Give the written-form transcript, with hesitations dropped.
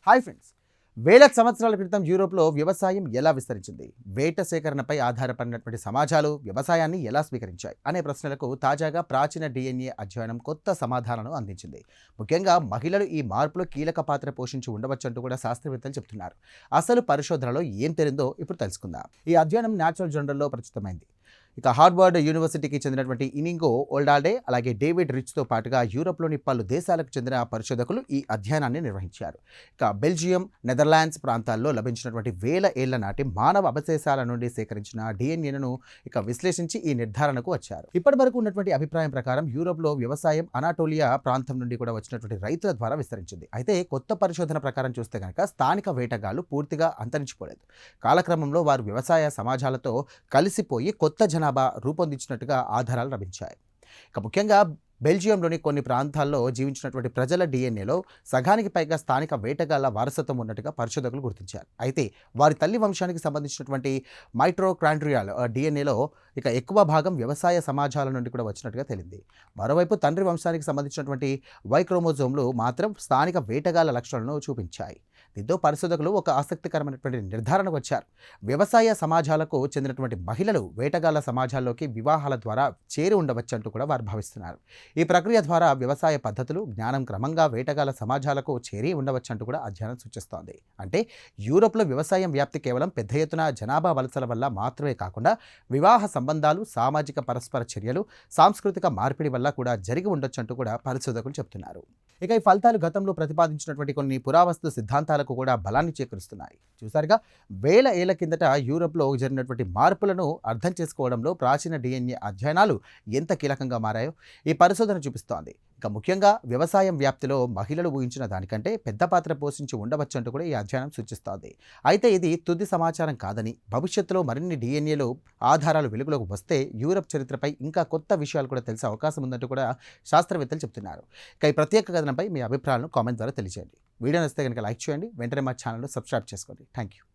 Hi friends, వేల సంవత్సరాల క్రితం యూరోప్లో వ్యవసాయం ఎలా విస్తరించింది, వేట సేకరణపై ఆధారపడినటువంటి సమాజాలు వ్యవసాయాన్ని ఎలా స్వీకరించాయి అనే ప్రశ్నలకు తాజాగా ప్రాచీన డిఎన్ఏ అధ్యయనం కొత్త సమాధానాలను అందించింది. ముఖ్యంగా మహిళలు ఈ మార్పులో కీలక పాత్ర పోషించి ఉండవచ్చంటూ కూడా శాస్త్రవేత్తలు చెబుతున్నారు. అసలు పరిశోధనలో ఏం తేలిందో ఇప్పుడు తెలుసుకుందాం. ఈ అధ్యయనం న్యాచురల్ జర్నల్లో ప్రచురితమైంది. ఇక హార్వర్డ్ యూనివర్సిటీకి చెందినటువంటి ఇనింగో ఓల్డాల్డే అలాగే డేవిడ్ రిచ్తో పాటుగా యూరోప్లోని పలు దేశాలకు చెందిన పరిశోధకులు ఈ అధ్యయనాన్ని నిర్వహించారు. ఇక బెల్జియం, నెదర్లాండ్స్ ప్రాంతాల్లో లభించినటువంటి వేల ఏళ్ల నాటి మానవ అవశేషాల నుండి సేకరించిన డిఎన్ఏను ఇక విశ్లేషించి ఈ నిర్ధారణకు వచ్చారు. ఇప్పటి వరకు ఉన్నటువంటి అభిప్రాయం ప్రకారం యూరోప్లో వ్యవసాయం అనాటోలియా ప్రాంతం నుండి కూడా వచ్చినటువంటి రైతుల ద్వారా విస్తరించింది. అయితే కొత్త పరిశోధన ప్రకారం చూస్తే కనుక స్థానిక వేటగాళ్లు పూర్తిగా అంతరించిపోలేదు. కాలక్రమంలో వారు వ్యవసాయ సమాజాలతో కలిసిపోయి కొత్త జనాభా రూపొందించినట్టుగా ఆధారాలు లభించాయి. ఇక ముఖ్యంగా బెల్జియంలోని కొన్ని ప్రాంతాల్లో జీవించినటువంటి ప్రజల డిఎన్ఏలో సగానికి పైగా స్థానిక వేటగాళ్ల వారసత్వం ఉన్నట్టుగా పరిశోధకులు గుర్తించారు. అయితే వారి తల్లి వంశానికి సంబంధించినటువంటి మైట్రోకాండ్రియాల్ డిఎన్ఏలో ఇక ఎక్కువ భాగం వ్యవసాయ సమాజాల నుండి కూడా వచ్చినట్టుగా తేలింది. మరోవైపు తండ్రి వంశానికి సంబంధించినటువంటి వై క్రోమోజోమ్లు మాత్రం స్థానిక వేటగాళ్ల లక్షణాలను చూపించాయి. దీంతో పరిశోధకులు ఒక ఆసక్తికరమైనటువంటి నిర్ధారణకు వచ్చారు. వ్యవసాయ సమాజాలకు చెందినటువంటి మహిళలు వేటగాళ్ల సమాజాల్లోకి వివాహాల ద్వారా చేరి ఉండవచ్చంటూ కూడా వారు భావిస్తున్నారు. ఈ ప్రక్రియ ద్వారా వ్యవసాయ పద్ధతులు, జ్ఞానం క్రమంగా వేటగాళ్ల సమాజాలకు చేరి ఉండవచ్చంటూ కూడా అధ్యయనం సూచిస్తోంది. అంటే యూరోప్లో వ్యవసాయం వ్యాప్తి కేవలం పెద్ద ఎత్తున జనాభా వలసల వల్ల మాత్రమే కాకుండా వివాహ సంబంధాలు, సామాజిక పరస్పర చర్యలు, సాంస్కృతిక మార్పిడి వల్ల కూడా జరిగి ఉండొచ్చంటూ కూడా పరిశోధకులు చెబుతున్నారు. ఇక ఈ ఫలితాలు గతంలో ప్రతిపాదించినటువంటి కొన్ని పురావస్తు సిద్ధాంతాలకు కూడా బలాన్ని చేకూరుస్తున్నాయి. చూసారుగా, వేల ఏళ్ల కిందట యూరోప్లో జరిగినటువంటి మార్పులను అర్థం చేసుకోవడంలో ప్రాచీన డిఎన్ఏ అధ్యయనాలు ఎంత కీలకంగా మారాయో ఈ పరిశోధన చూపిస్తోంది. ఇక ముఖ్యంగా వ్యవసాయం వ్యాప్తిలో మహిళలు ఊహించిన దానికంటే పెద్ద పాత్ర పోషించి ఉండవచ్చంటూ కూడా ఈ అధ్యయనం సూచిస్తోంది. అయితే ఇది తుది సమాచారం కాదని, భవిష్యత్తులో మరిన్ని డిఎన్ఏలో ఆధారాలు వెలుగులోకి వస్తే యూరప్ చరిత్రపై ఇంకా కొత్త విషయాలు కూడా తెలిసే అవకాశం ఉందంటూ కూడా శాస్త్రవేత్తలు చెబుతున్నారు. ఇక ఈ ప్రత్యేక కథనంపై మీ అభిప్రాయాలను కామెంట్ ద్వారా తెలియజేయండి. వీడియో నచ్చితే కనుక లైక్ చేయండి, వెంటనే మా ఛానల్ను సబ్స్క్రైబ్ చేసుకోండి. Thank you.